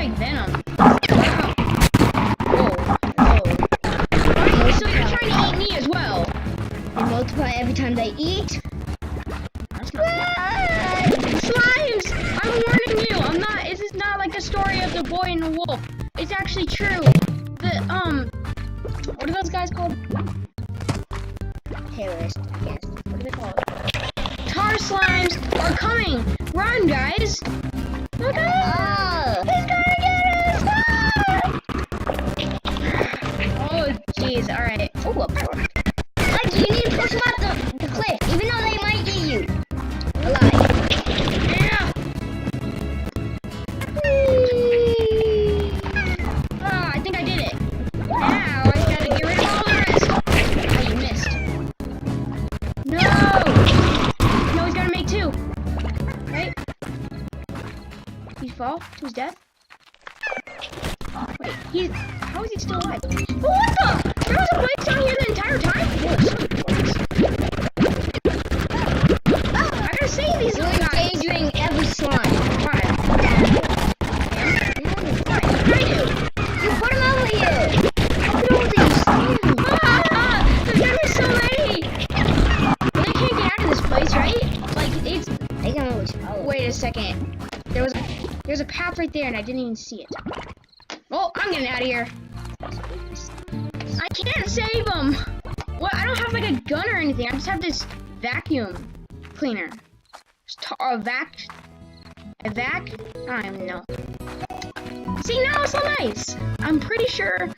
like venom. Wow. Whoa. Whoa. So you're trying to eat me as well. They multiply every time they eat. That's not Slimes! I'm warning you. I'm not. This is not like the story of the boy and the wolf. It's actually true. What are those guys called? Terrorist, yes. What are they called? Tar slimes are coming! Run, guys! Look out! He's gonna get us! Oh, jeez, alright. Oh, a power. Like, you need to push them off the cliff, even though they might eat you. Alive. Yeah! Ah, I think I did it. Now I gotta get rid of all the rest. Oh, you missed. No! No, he's gonna make two. Right? He fall to his death? Wait, how is he still alive? Oh, what the? There was a place down here the entire time? I gotta save these little guys. Endangering every slime. Why? What can I do? You put them over here. Look at all these slimes. There's gonna be so many! Well, they can't get out of this place, right? Like, it's... They can always follow. Wait a second. There's a path right there and I didn't even see it. Oh, I'm getting out of here. I can't save them! Well, I don't have like a gun or anything. I just have this vacuum cleaner. A vac? I don't even know. See, now it's so nice. I'm pretty sure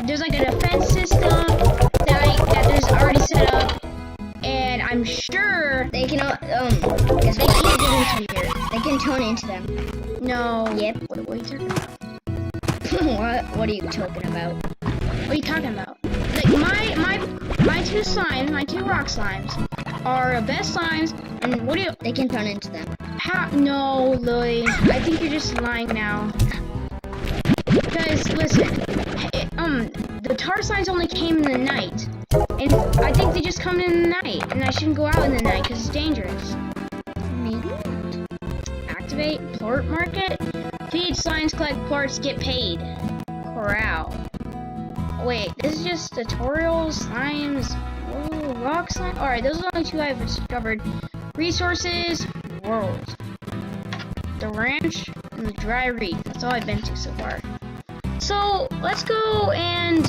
there's like a defense system that there's already set up, and I'm sure They can, they can't get into here. they can turn into them. No. Yep. What are you talking about? What are you talking about? What are you talking about? Like my two slimes, my two rock slimes, are the best slimes. And what do you? They can turn into them. How? No, Lily. I think you're just lying now. Because listen, the tar slimes only came in the night, and I think they just come in the night, and I shouldn't go out in the night because it's dangerous. Maybe. Activate plort market. Feed slimes, collect plorts, get paid. Corral. Wait, this is just tutorials, slimes, whoa, rock slime. Alright, those are the only two I've discovered. Resources, world. The ranch, and the dry reef. That's all I've been to so far. So, let's go and,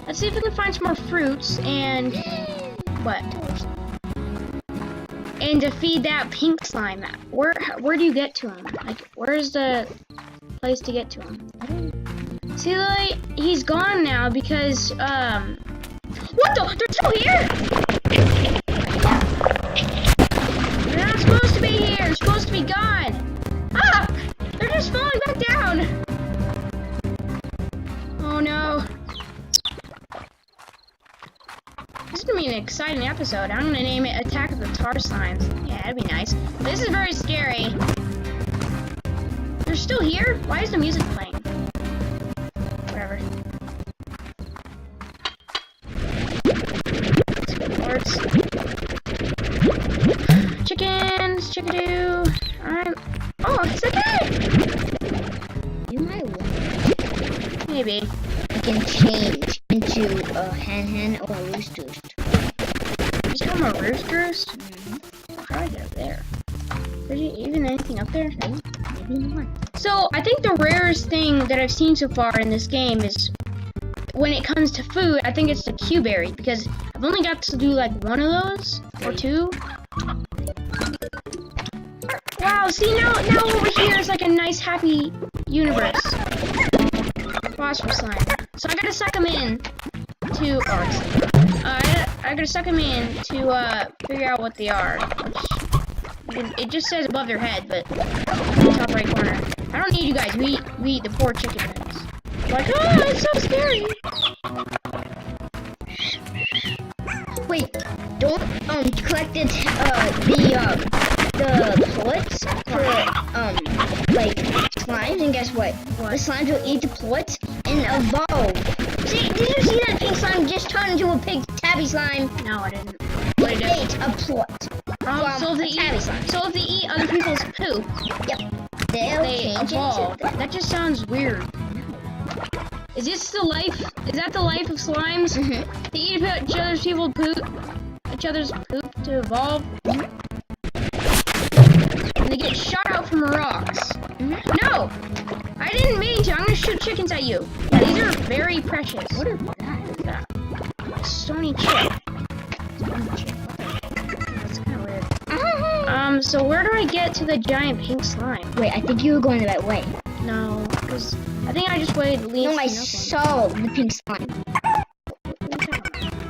let's see if we can find some more fruits and, what? And to feed that pink slime. Where do you get to him? Like, where's the place to get to him? See, Lily, he's gone now because, what the? They're still here? They're not supposed to be here. They're supposed to be gone. Ah! They're just falling back down. Oh, no. This is gonna be an exciting episode. I'm gonna name it Attack of the Tar Slimes. Yeah, that'd be nice. This is very scary. They're still here? Why is the music playing? Whatever. Sports. Chickens, chickadoo. Alright. Oh, it's okay! You might want. Maybe. You can change into a hen or a rooster. Just become a roost? How do I get up there? Is there even anything up there? Maybe not. So, I think the rarest thing that I've seen so far in this game is, when it comes to food, I think it's the Q-berry, because I've only got to do like one of those, or two. Wow, see, now over here is like a nice, happy universe. Phosphorus slime. So I gotta suck them in to, I gotta suck them in to, figure out what they are. It just says above their head, but top right corner. I don't need you guys. We eat the poor chickens. Like, oh, it's so scary. Wait, don't collect the pellets for like slimes, and guess what? The slimes will eat the pellets and evolve. See, did you see that pink slime just turn into a pink tabby slime? No, I didn't. It ate a plot. So if they eat other people's poop, Yep. They'll they change evolve. into them. That just sounds weird. Is this the life? Is that the life of slimes? Mm-hmm. They eat each other's poop to evolve. Mm-hmm. And they get shot out from rocks. Mm-hmm. No! I didn't mean to. I'm gonna shoot chickens at you. Yeah, these are very precious. What is that? What is that? Stony chip. That's kind of weird. So where do I get to the giant pink slime? Wait, I think you were going the right way. No, because I think I just waited to leave. No, I saw the pink slime.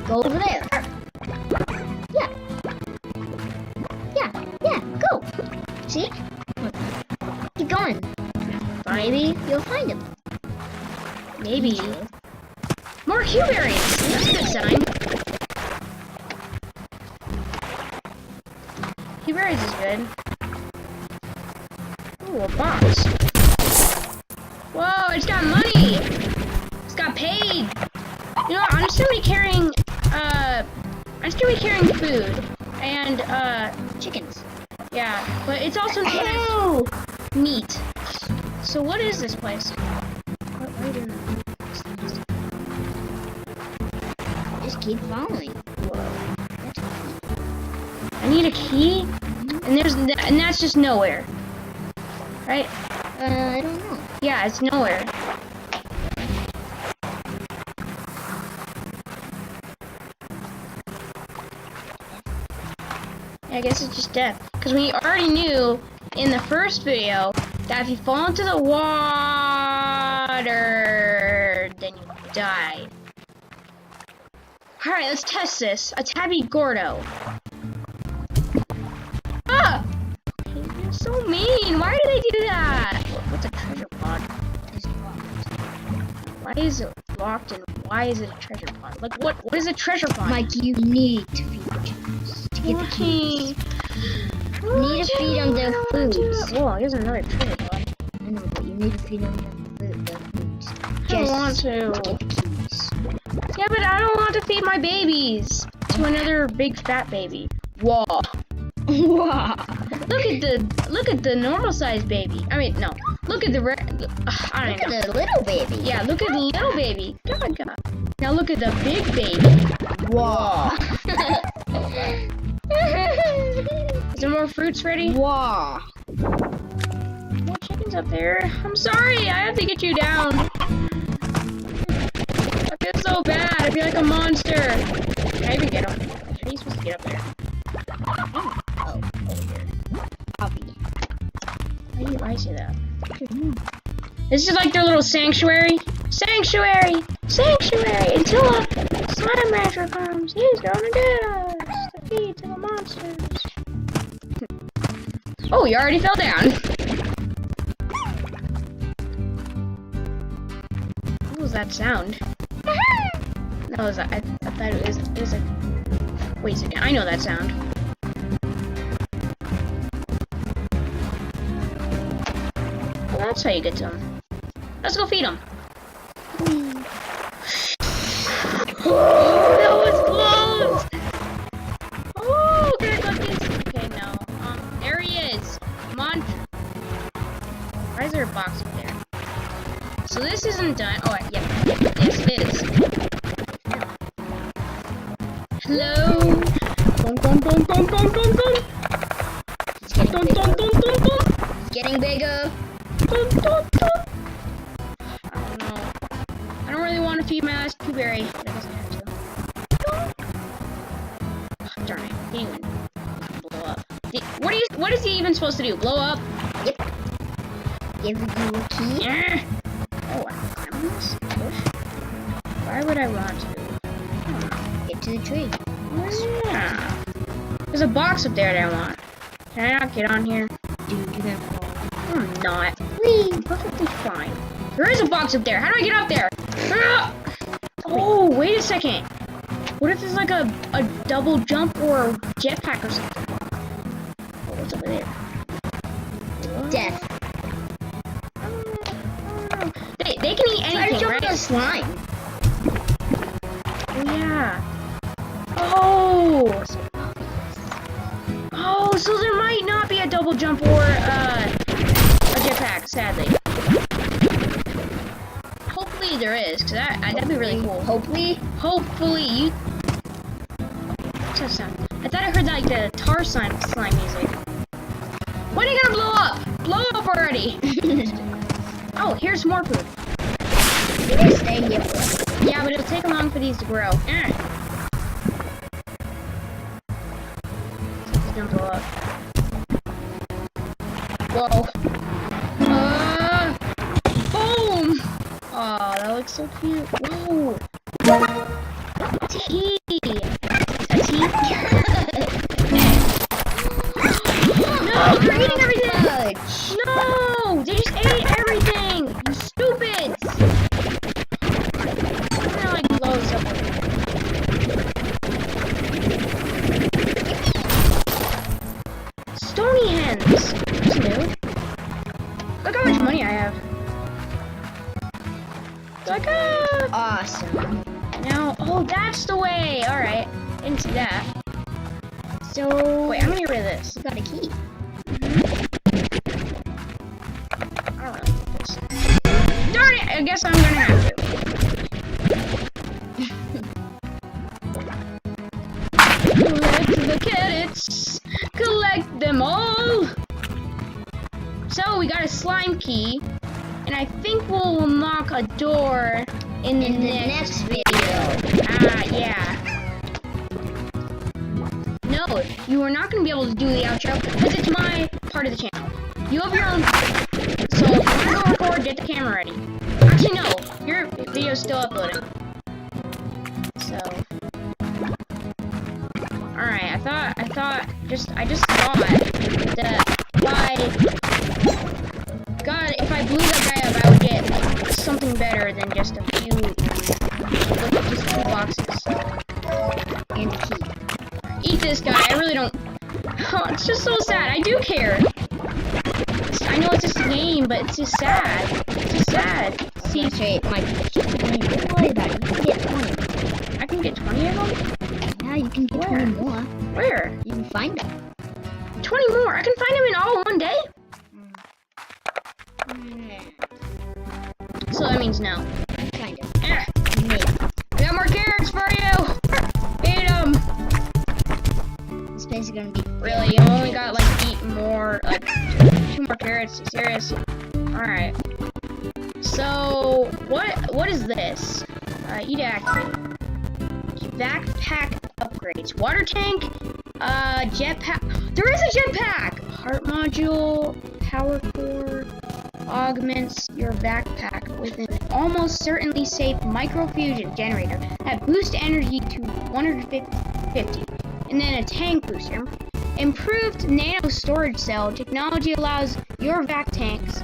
Go over there. Yeah. Yeah, go. See? Keep going. Maybe you'll find him. Maybe. More Q-berries! That's a good sign. Q-berries is good. Ooh, a box. Whoa, it's got money! It's got paid! You know what, I'm just gonna be carrying, food. And, Chickens. yeah. But it's also known Oh! as meat. So what is this place? What are you doing? Just keep following. I need a key, and that's just nowhere, right? I don't know. Yeah, it's nowhere. Yeah, I guess it's just death. Because we already knew in the first video that if you fall into the water, then you die. Alright, let's test this. A tabby gordo. Ah! You're so mean. Why do they do that? What's a treasure pod? It's locked. Why is it locked and why is it a treasure pod? Like, what is a treasure pod? Mike, you need to feed the chickens to get the keys. You need to feed them their foods. Whoa, here's another treasure pod. I know, but you need to feed them their foods. I don't want to. Get the keys. Yeah, but I don't want to feed my babies to another big fat baby. Whoa. Wow. Look at the normal sized baby. I mean, no. Look at the Look at the little baby. Yeah, look at the little baby. God. Now look at the big baby. Wow. Is there more fruits ready? Wow. More chickens up there. I'm sorry, I have to get you down. I feel so bad. I feel like a monster. Can I even get him? How are you supposed to get up there? Oh, over here. Obby. Why is it that? This is like their little sanctuary. Sanctuary! Sanctuary! Until a slime rancher comes, he's gonna get us to feed to the monsters. Oh, you already fell down. What was that sound? No, I thought it was a... Wait a second, I know that sound. Well, that's how you get to them. Let's go feed them. Oh, that was close! Oh, there cookies. Okay, no. There he is. Come on. Why is there a box up there? So this isn't done. Oh, yeah. Yes, it is. Hello. Dun, dun, dun, dun, dun, dun, dun. Dun, dun, dun, dun, dun. It's getting bigger. Dun, dun, dun. I don't know. I don't really want to feed my last blueberry, but I guess I have to. Oh, darn it. Penguin. Blow up. What is he even supposed to do? Blow up? Yep. Give you a key. Yeah. Oh, I can climb on this bush? Why would I want to? Get to the tree. Yeah. There's a box up there that I want. Can I not get on here? Dude, you're gonna fall. I'm not. I'm perfectly fine. There is a box up there. How do I get up there? Ah! Oh, wait a second. What if there's like a double jump or a jetpack or something? Oh, what's over there? Death. They can eat anything, Try to jump right? on the slime. Oh, yeah. Oh! Oh, so there might not be a double jump or a jetpack. sadly. Hopefully there is, because that'd be really cool. Hopefully you... What's that sound? I thought I heard like the tar slime music. When are you gonna blow up? Blow up already! Oh, here's more food. We're gonna stay here for us. Yeah, but it'll take long for these to grow. It's gonna blow up. Whoa. Boom! Oh, that looks so cute. Whoa. Tea. A tea? No, they're eating everything! No! They just ate everything! You stupids! I'm gonna like blow this up. Stony hens! That's new. Look how much money I have. Look up! Awesome. Now, oh, that's the way! Alright, didn't see that. So, Wait, I'm gonna get rid of this. we got a key. I don't really like this. Darn it! I guess I'm gonna have to. Collect the carrots! Collect them all! So, we got a slime key. And I think we'll unlock a door in the next video. Ah, yeah. No, you are not going to be able to do the outro because it's my part of the channel. You have your own. So if you want to go record, get the camera ready. Actually, no, your video is still uploading. So, all right. I just thought that if I blew that guy up, I would get something better than just a few, just 2 boxes. And a key. Eat this guy, I really don't... Oh, it's just so sad, I do care. I know it's just a game, but it's just sad. It's just sad. See, it might be 20. Don't worry about it. You can get 20. I can get 20 of them? Yeah, you can get 20 more. Where? You can find them. 20 more? I can find them in all one day? So that means no. Kind of. Eh. Maybe. I got more carrots for you! Eat them! This place is gonna be... Really? You only got like 8 more, like 2 more carrots? You serious? Alright. So, what is this? Eat activate. Backpack upgrades. Water tank, jetpack. There is a jetpack! Heart module, power core, augments your backpack with an almost certainly safe microfusion generator that boosts energy to 150. And then a tank booster. Improved nano storage cell technology allows your vac tanks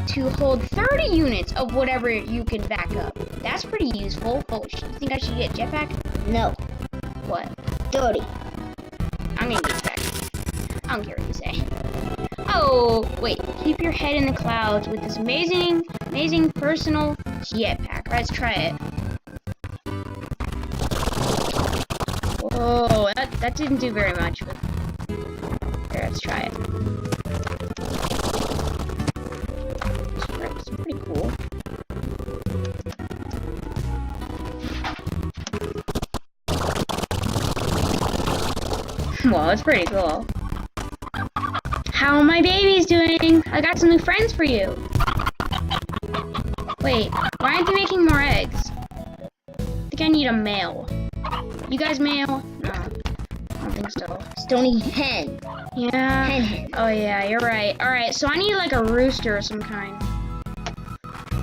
to hold 30 units of whatever you can back up. That's pretty useful. Oh, you think I should get jetpack? No. What? 30. I'm gonna get jetpack. I don't care what you say. Oh, wait. Keep your head in the clouds with this amazing personal jetpack. Let's try it. Whoa, that didn't do very much. But... Here, let's try it. It's pretty cool. Well, it's pretty cool. How are my babies doing? I got some new friends for you. Wait, why aren't they making more eggs? I think I need a male. You guys male? No, I don't think so. Stony hen. Yeah. Hen. Oh yeah, you're right. Alright, so I need like a rooster of some kind.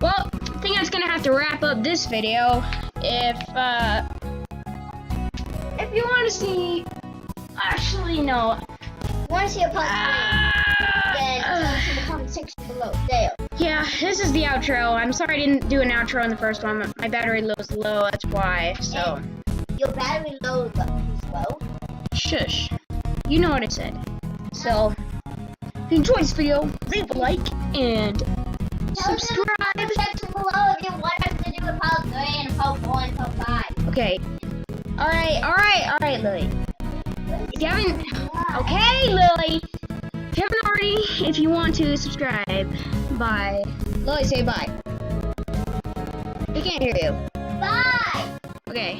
Well, I think that's gonna have to wrap up this video. If you want to see... Actually, no. Want to see a part 3? Then tell us in the comment section below. There. Yeah, this is the outro. I'm sorry I didn't do an outro in the first one. My battery was low, that's why. So... Your battery low is low? Shush. You know what I said. So, if you enjoyed this video, leave a like and subscribe. Tell them in the section below if you want us to do a part 3 and a part 4 and a part 5. Okay. Alright, Lily. If you haven't... Okay, Lily. If you haven't already, if you want to, subscribe. Bye. Lily, say bye. We can't hear you. Bye. Okay.